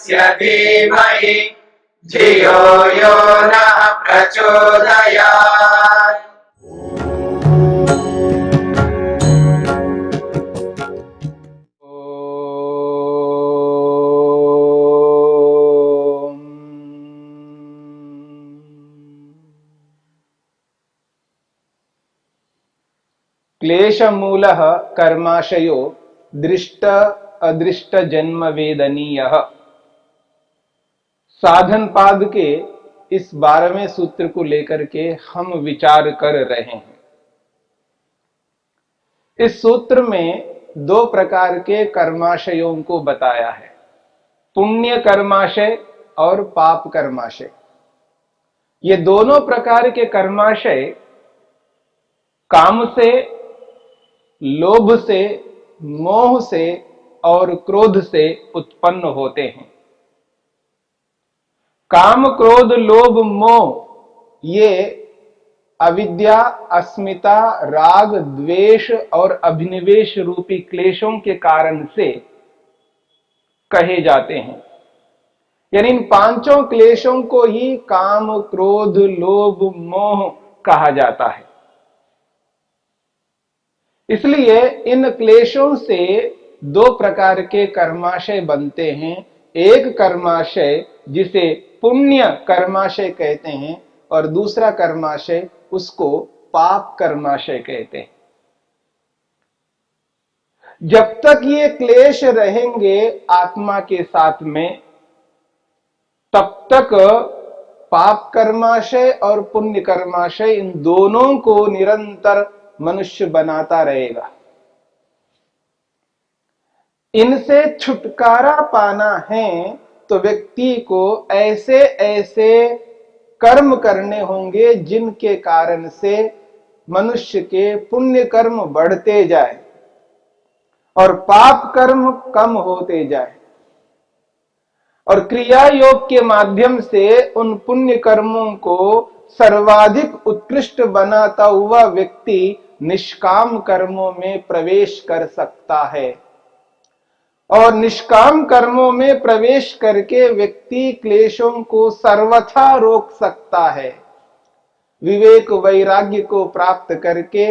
तस्य धीमहि धियो यो नः प्रचोदयात्। क्लेशमूलः कर्माशयो दृष्ट अदृष्ट जन्म वेदनीयः। साधन पाद के इस 12वें सूत्र को लेकर के हम विचार कर रहे हैं। इस सूत्र में 2 प्रकार के कर्माशयों को बताया है, पुण्य कर्माशय और पाप कर्माशय। ये दोनों प्रकार के कर्माशय काम से, लोभ से, मोह से और क्रोध से उत्पन्न होते हैं। काम, क्रोध, लोभ, मोह ये अविद्या, अस्मिता, राग, द्वेष और अभिनिवेश रूपी क्लेशों के कारण से कहे जाते हैं। यानी इन 5 क्लेशों को ही काम, क्रोध, लोभ, मोह कहा जाता है। इसलिए इन क्लेशों से 2 प्रकार के कर्माशय बनते हैं। एक कर्माशय जिसे पुण्य कर्माशय कहते हैं और दूसरा कर्माशय उसको पाप कर्माशय कहते हैं। जब तक ये क्लेश रहेंगे आत्मा के साथ में, तब तक पाप कर्माशय और पुण्य कर्माशय इन दोनों को निरंतर मनुष्य बनाता रहेगा। इनसे छुटकारा पाना है तो व्यक्ति को ऐसे ऐसे कर्म करने होंगे जिनके कारण से मनुष्य के पुण्य कर्म बढ़ते जाए और पाप कर्म कम होते जाए, और क्रिया योग के माध्यम से उन पुण्य कर्मों को सर्वाधिक उत्कृष्ट बनाता हुआ व्यक्ति निष्काम कर्मों में प्रवेश कर सकता है। और निष्काम कर्मों में प्रवेश करके व्यक्ति क्लेशों को सर्वथा रोक सकता है। विवेक वैराग्य को प्राप्त करके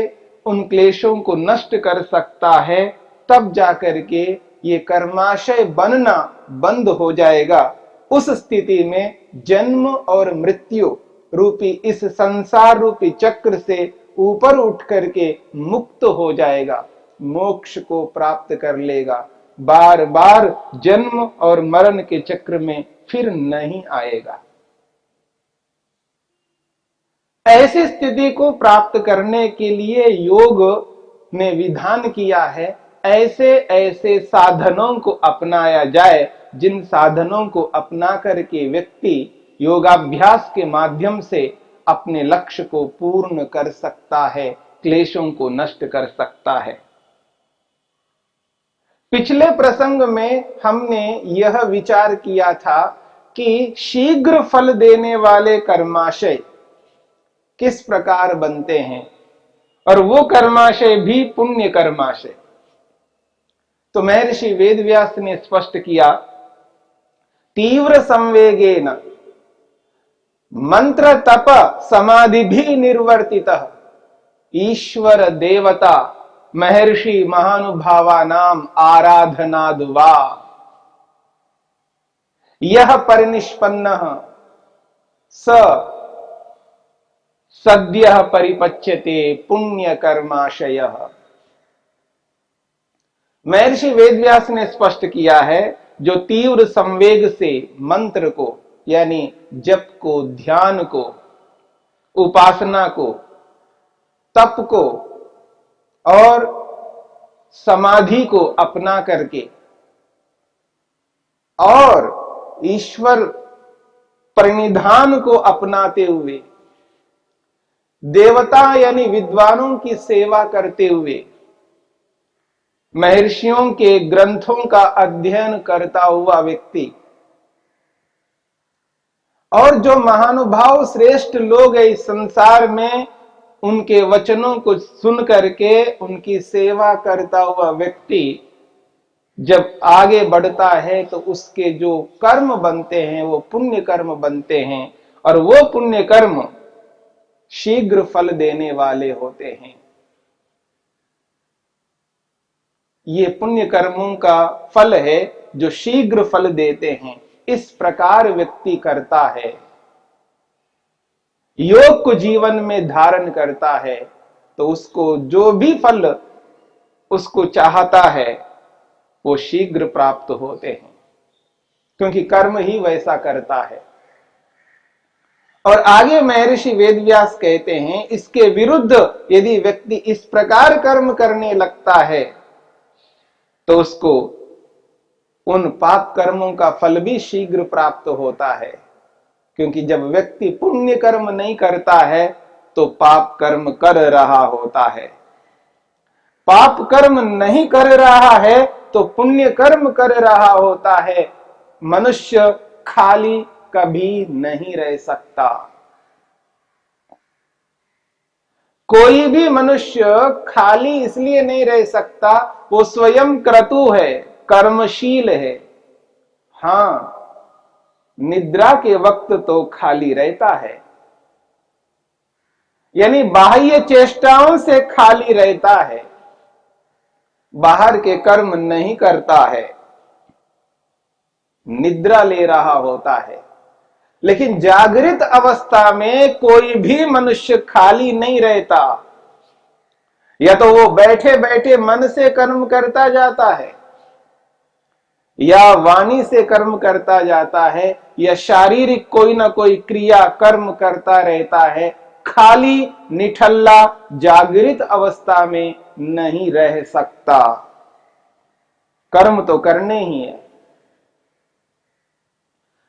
उन क्लेशों को नष्ट कर सकता है। तब जाकर के ये कर्माशय बनना बंद हो जाएगा। उस स्थिति में जन्म और मृत्यु रूपी इस संसार रूपी चक्र से ऊपर उठ करके मुक्त हो जाएगा, मोक्ष को प्राप्त कर लेगा, बार बार जन्म और मरण के चक्र में फिर नहीं आएगा। ऐसी स्थिति को प्राप्त करने के लिए योग ने विधान किया है, ऐसे ऐसे साधनों को अपनाया जाए जिन साधनों को अपना करके व्यक्ति योगाभ्यास के माध्यम से अपने लक्ष्य को पूर्ण कर सकता है, क्लेशों को नष्ट कर सकता है। पिछले प्रसंग में हमने यह विचार किया था कि शीघ्र फल देने वाले कर्माशय किस प्रकार बनते हैं, और वो कर्माशय भी पुण्य कर्माशय। तो महर्षि वेदव्यास ने स्पष्ट किया, तीव्र संवेगेन मंत्र तप समाधि भी निर्वर्तितः ईश्वर देवता महर्षि महानुभावानाम आराधनाद् वा यह परिनिष्पन्नः स सद्यः परिपच्यते पुण्य कर्माशयः। महर्षि वेदव्यास ने स्पष्ट किया है, जो तीव्र संवेग से मंत्र को यानी जप को, ध्यान को, उपासना को, तप को और समाधि को अपना करके और ईश्वर प्रणिधान को अपनाते हुए, देवता यानी विद्वानों की सेवा करते हुए, महर्षियों के ग्रंथों का अध्ययन करता हुआ व्यक्ति और जो महानुभाव श्रेष्ठ लोग हैं इस संसार में, उनके वचनों को सुन करके उनकी सेवा करता हुआ व्यक्ति जब आगे बढ़ता है तो उसके जो कर्म बनते हैं वो पुण्य कर्म बनते हैं, और वो पुण्य कर्म शीघ्र फल देने वाले होते हैं। ये पुण्य कर्मों का फल है जो शीघ्र फल देते हैं। इस प्रकार व्यक्ति करता है, योग को जीवन में धारण करता है, तो उसको जो भी फल उसको चाहता है वो शीघ्र प्राप्त होते हैं, क्योंकि कर्म ही वैसा करता है। और आगे महर्षि वेदव्यास कहते हैं, इसके विरुद्ध यदि व्यक्ति इस प्रकार कर्म करने लगता है तो उसको उन पाप कर्मों का फल भी शीघ्र प्राप्त होता है, क्योंकि जब व्यक्ति पुण्य कर्म नहीं करता है तो पाप कर्म कर रहा होता है, पाप कर्म नहीं कर रहा है तो पुण्य कर्म कर रहा होता है। मनुष्य खाली कभी नहीं रह सकता। कोई भी मनुष्य खाली इसलिए नहीं रह सकता, वो स्वयं क्रतु है, कर्मशील है। हां, निद्रा के वक्त तो खाली रहता है, यानी बाह्य चेष्टाओं से खाली रहता है, बाहर के कर्म नहीं करता है, निद्रा ले रहा होता है। लेकिन जागृत अवस्था में कोई भी मनुष्य खाली नहीं रहता, या तो वो बैठे बैठे मन से कर्म करता जाता है, या वाणी से कर्म करता जाता है, या शारीरिक कोई ना कोई क्रिया कर्म करता रहता है। खाली निठल्ला जागृत अवस्था में नहीं रह सकता, कर्म तो करने ही है।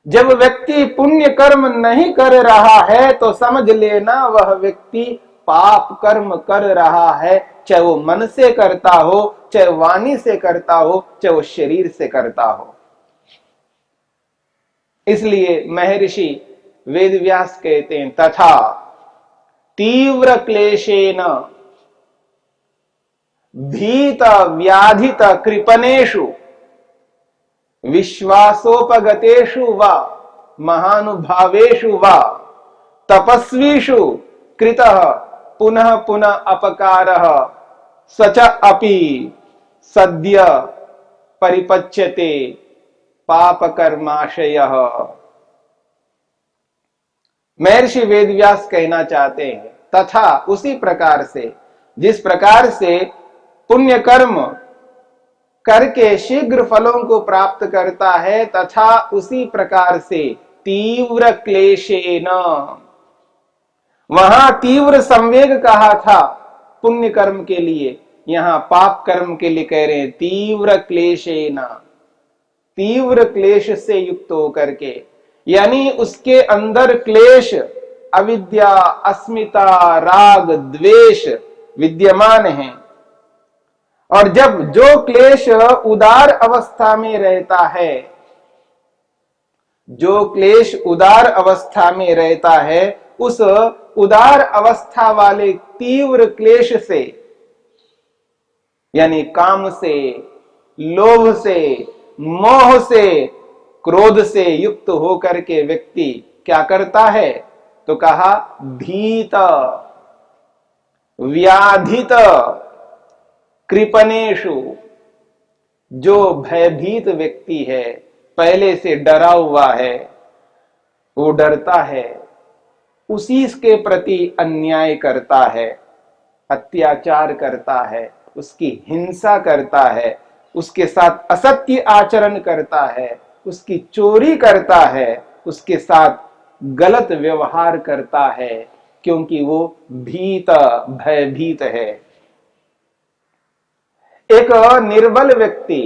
जब व्यक्ति पुण्य कर्म नहीं कर रहा है तो समझ लेना वह व्यक्ति पाप कर्म कर रहा है, चाहे वो मन से करता हो, चाहे वाणी से करता हो, चाहे वो शरीर से करता हो। इसलिए महर्षि वेदव्यास कहते हैं, तथा तीव्र क्लेशेन भीत व्याधित कृपणेषु विश्वासोपगतेषु वा महानुभावेषु वा तपस्वीषु कृतः पुनः पुनः अपकारः सच अपि सद्य परिपच्यते पापकर्माशयः। महर्षि वेदव्यास कहना चाहते हैं, तथा उसी प्रकार से, जिस प्रकार से पुण्य कर्म करके शीघ्र फलों को प्राप्त करता है, तथा उसी प्रकार से तीव्र क्लेशेन, वहां तीव्र संवेग कहा था पुण्य कर्म के लिए, यहां पाप कर्म के लिए कह रहे हैं तीव्र क्लेशेन, तीव्र क्लेश से युक्त होकर के, यानी उसके अंदर क्लेश, अविद्या, अस्मिता, राग, द्वेष विद्यमान है। और जब जो क्लेश उदार अवस्था में रहता है, जो क्लेश उदार अवस्था में रहता है, उस उदार अवस्था वाले तीव्र क्लेश से, यानी काम से, लोभ से, मोह से, क्रोध से युक्त होकर के व्यक्ति क्या करता है, तो कहा भीत व्याधित कृपणेषु, जो भयभीत व्यक्ति है, पहले से डरा हुआ है, वो डरता है, उसी के प्रति अन्याय करता है, अत्याचार करता है, उसकी हिंसा करता है, उसके साथ असत्य आचरण करता है, उसकी चोरी करता है, उसके साथ गलत व्यवहार करता है, क्योंकि वो भीत, भयभीत है। एक निर्बल व्यक्ति,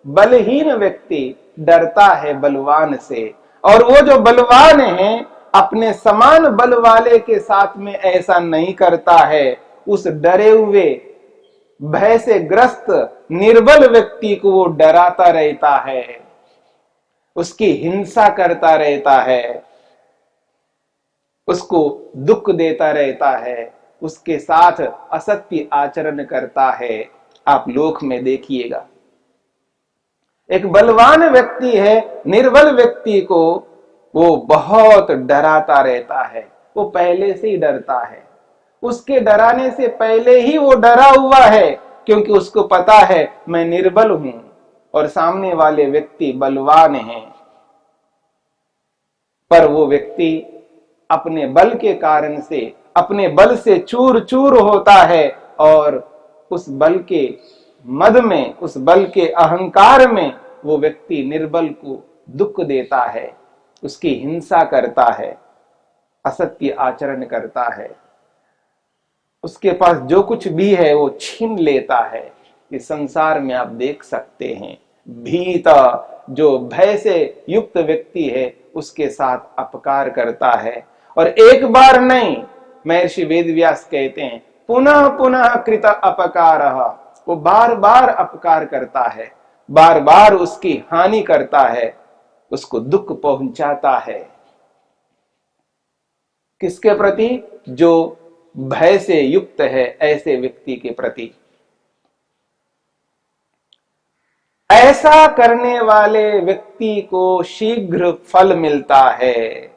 बलहीन व्यक्ति डरता है बलवान से, और वो जो बलवान है अपने समान बल वाले के साथ में ऐसा नहीं करता है। उस डरे हुए, भय से ग्रस्त निर्बल व्यक्ति को वो डराता रहता है, उसकी हिंसा करता रहता है, उसको दुख देता रहता है, उसके साथ असत्य आचरण करता है। आप लोक में देखिएगा, एक बलवान व्यक्ति है, निर्बल व्यक्ति को वो बहुत डराता रहता है, वो पहले से ही डरता है, उसके डराने से पहले ही वो डरा हुआ है, क्योंकि उसको पता है मैं निर्बल हूं और सामने वाले व्यक्ति बलवान हैं। पर वो व्यक्ति अपने बल के कारण से, अपने बल से चूर चूर होता है और उस बल के मद में, उस बल के अहंकार में वो व्यक्ति निर्बल को दुख देता है, उसकी हिंसा करता है, असत्य आचरण करता है, उसके पास जो कुछ भी है वो छीन लेता है। इस संसार में आप देख सकते हैं, भीता जो भय से युक्त व्यक्ति है उसके साथ अपकार करता है, और एक बार नहीं, महर्षि वेदव्यास कहते हैं पुनः पुनः कृत अपकारः, वो बार बार अपकार करता है, बार बार उसकी हानि करता है, उसको दुख पहुंचाता है। किसके प्रति? जो भय से युक्त है ऐसे व्यक्ति के प्रति। ऐसा करने वाले व्यक्ति को शीघ्र फल मिलता है।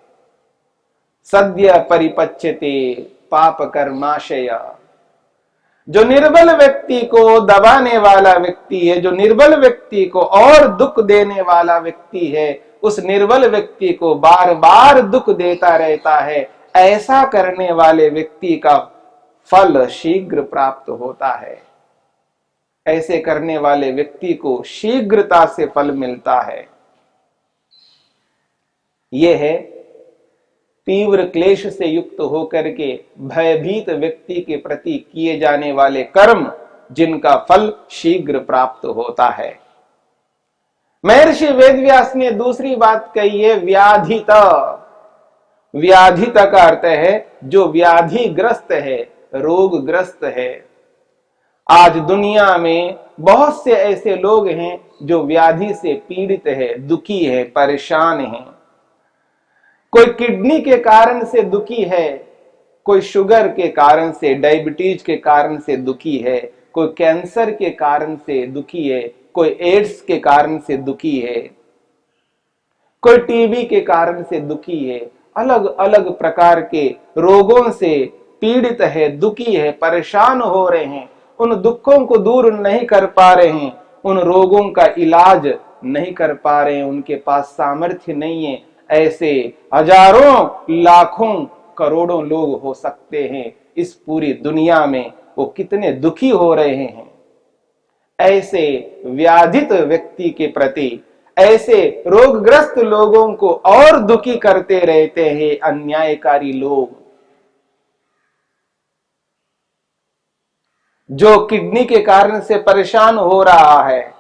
सद्य परिपच्यते पाप कर्माशय। जो निर्बल व्यक्ति को दबाने वाला व्यक्ति है, जो निर्बल व्यक्ति को और दुख देने वाला व्यक्ति है, उस निर्बल व्यक्ति को बार बार दुख देता रहता है, ऐसा करने वाले व्यक्ति का फल शीघ्र प्राप्त होता है। ऐसे करने वाले व्यक्ति को शीघ्रता से फल मिलता है। यह है तीव्र क्लेश से युक्त होकर के भयभीत व्यक्ति के प्रति किए जाने वाले कर्म, जिनका फल शीघ्र प्राप्त होता है। महर्षि वेदव्यास ने दूसरी बात कही है, व्याधित। व्याधित का अर्थ है जो व्याधिग्रस्त है, रोगग्रस्त है। आज दुनिया में बहुत से ऐसे लोग हैं जो व्याधि से पीड़ित है, दुखी है, परेशान है। कोई किडनी के कारण से दुखी है, कोई शुगर के कारण से, डायबिटीज के कारण से दुखी है, कोई कैंसर के कारण से दुखी है, कोई एड्स के कारण से दुखी है, कोई टीबी के कारण से दुखी है। अलग अलग प्रकार के रोगों से पीड़ित है, दुखी है, परेशान हो रहे हैं, उन दुखों को दूर नहीं कर पा रहे हैं, उन रोगों का इलाज नहीं कर पा रहे हैं, उनके पास सामर्थ्य नहीं है। ऐसे हजारों लाखों करोड़ों लोग हो सकते हैं इस पूरी दुनिया में, वो कितने दुखी हो रहे हैं। ऐसे व्याधित व्यक्ति के प्रति, ऐसे रोगग्रस्त लोगों को और दुखी करते रहते हैं अन्यायकारी लोग। जो किडनी के कारण से परेशान हो रहा है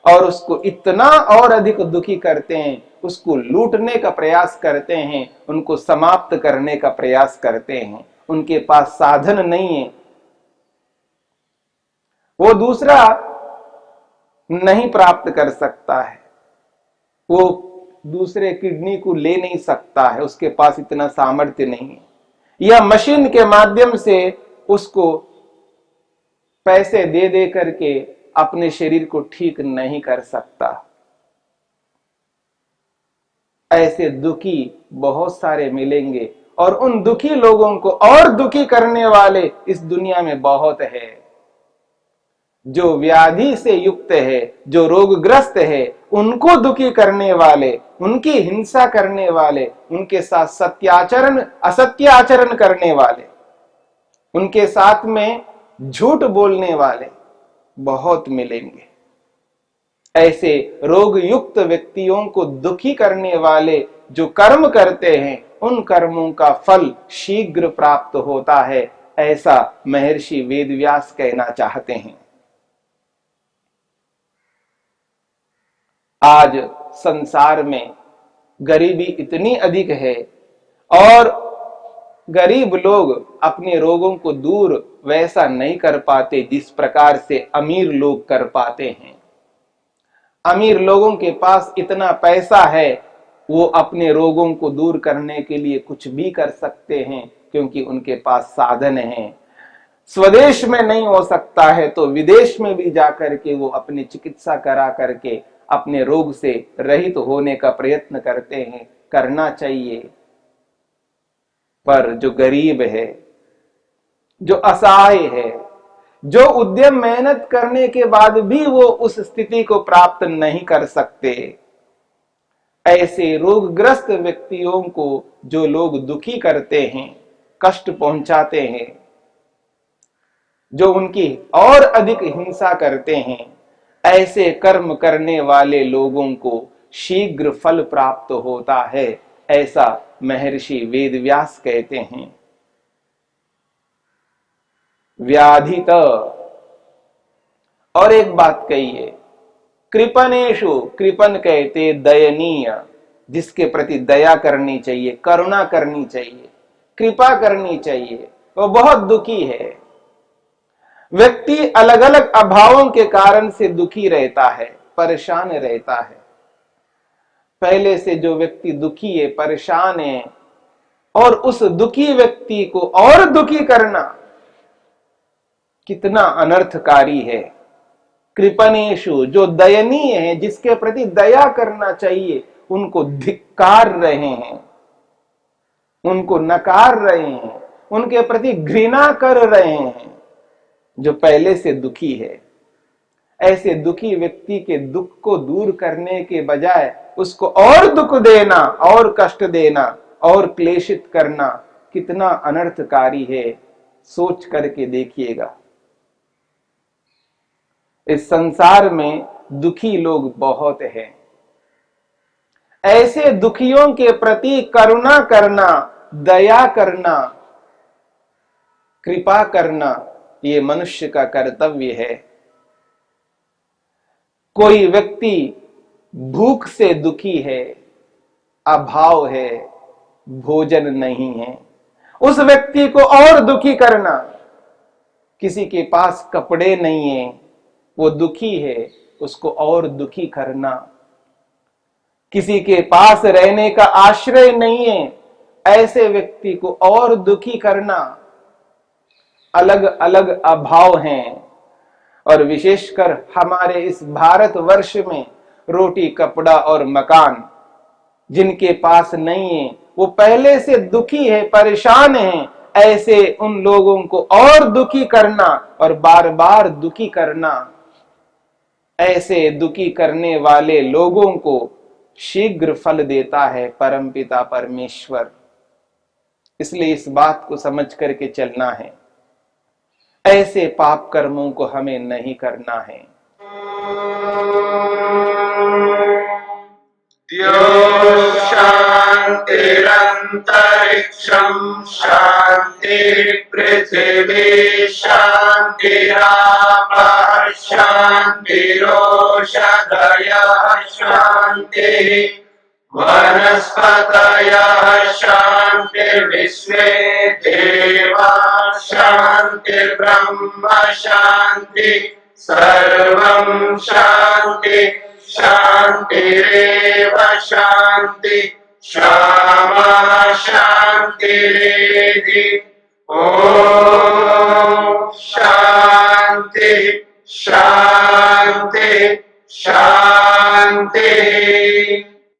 और उसको इतना और अधिक दुखी करते हैं, उसको लूटने का प्रयास करते हैं, उनको समाप्त करने का प्रयास करते हैं, उनके पास साधन नहीं है, वो दूसरा नहीं प्राप्त कर सकता है, वो दूसरे किडनी को ले नहीं सकता है, उसके पास इतना सामर्थ्य नहीं है, या मशीन के माध्यम से उसको पैसे दे दे करके अपने शरीर को ठीक नहीं कर सकता। ऐसे दुखी बहुत सारे मिलेंगे, और उन दुखी लोगों को और दुखी करने वाले इस दुनिया में बहुत है। जो व्याधि से युक्त है, जो रोगग्रस्त है, उनको दुखी करने वाले, उनकी हिंसा करने वाले, उनके साथ सत्याचरण असत्य आचरण करने वाले, उनके साथ में झूठ बोलने वाले बहुत मिलेंगे। ऐसे रोग युक्त व्यक्तियों को दुखी करने वाले जो कर्म करते हैं, उन कर्मों का फल शीघ्र प्राप्त होता है, ऐसा महर्षि वेदव्यास कहना चाहते हैं। आज संसार में गरीबी इतनी अधिक है और गरीब लोग अपने रोगों को दूर वैसा नहीं कर पाते जिस प्रकार से अमीर लोग कर पाते हैं। अमीर लोगों के पास इतना पैसा है, वो अपने रोगों को दूर करने के लिए कुछ भी कर सकते हैं, क्योंकि उनके पास साधन है। स्वदेश में नहीं हो सकता है तो विदेश में भी जाकर के वो अपनी चिकित्सा करा करके अपने रोग से रहित होने का प्रयत्न करते हैं, करना चाहिए। पर जो गरीब है, जो असहाय है, जो उद्यम मेहनत करने के बाद भी वो उस स्थिति को प्राप्त नहीं कर सकते, ऐसे रोगग्रस्त व्यक्तियों को जो लोग दुखी करते हैं, कष्ट पहुंचाते हैं, जो उनकी और अधिक हिंसा करते हैं, ऐसे कर्म करने वाले लोगों को शीघ्र फल प्राप्त होता है, ऐसा महर्षि वेदव्यास कहते हैं। व्याधित, और एक बात कही है, कृपणेशु, कृपण कहते दयनीय, जिसके प्रति दया करनी चाहिए, करुणा करनी चाहिए, कृपा करनी चाहिए, वो बहुत दुखी है। व्यक्ति अलग अलग अभावों के कारण से दुखी रहता है, परेशान रहता है। पहले से जो व्यक्ति दुखी है, परेशान है, और उस दुखी व्यक्ति को और दुखी करना कितना अनर्थकारी है। कृपणेशु, जो दयनीय है, जिसके प्रति दया करना चाहिए, उनको धिक्कार रहे हैं, उनको नकार रहे हैं, उनके प्रति घृणा कर रहे हैं, जो पहले से दुखी है। ऐसे दुखी व्यक्ति के दुख को दूर करने के बजाय उसको और दुख देना, और कष्ट देना, और क्लेशित करना कितना अनर्थकारी है, सोच करके देखिएगा। इस संसार में दुखी लोग बहुत हैं। ऐसे दुखियों के प्रति करुणा करना, दया करना, कृपा करना, ये मनुष्य का कर्तव्य है। कोई व्यक्ति भूख से दुखी है, अभाव है, भोजन नहीं है, उस व्यक्ति को और दुखी करना। किसी के पास कपड़े नहीं है, वो दुखी है, उसको और दुखी करना। किसी के पास रहने का आश्रय नहीं है, ऐसे व्यक्ति को और दुखी करना। अलग अलग अभाव हैं, और विशेषकर हमारे इस भारतवर्ष में रोटी, कपड़ा और मकान जिनके पास नहीं है, वो पहले से दुखी है, परेशान है। ऐसे उन लोगों को और दुखी करना और बार बार दुखी करना, ऐसे दुखी करने वाले लोगों को शीघ्र फल देता है परमपिता परमेश्वर। इसलिए इस बात को समझ करके चलना है। ऐसे पाप कर्मों को हमें नहीं करना है। शांतिरंतरिक्षं शांति पृथिवी शांतिरापः शांतिरोषधयः शांतिः वनस्पतयः शांतिर्विश्वे देवाः शांतिर्ब्रह्म शांति सर्वं शांति शांतिरेव शांति क्षमा शांतिरेधि। ओम शांति शांति शांति।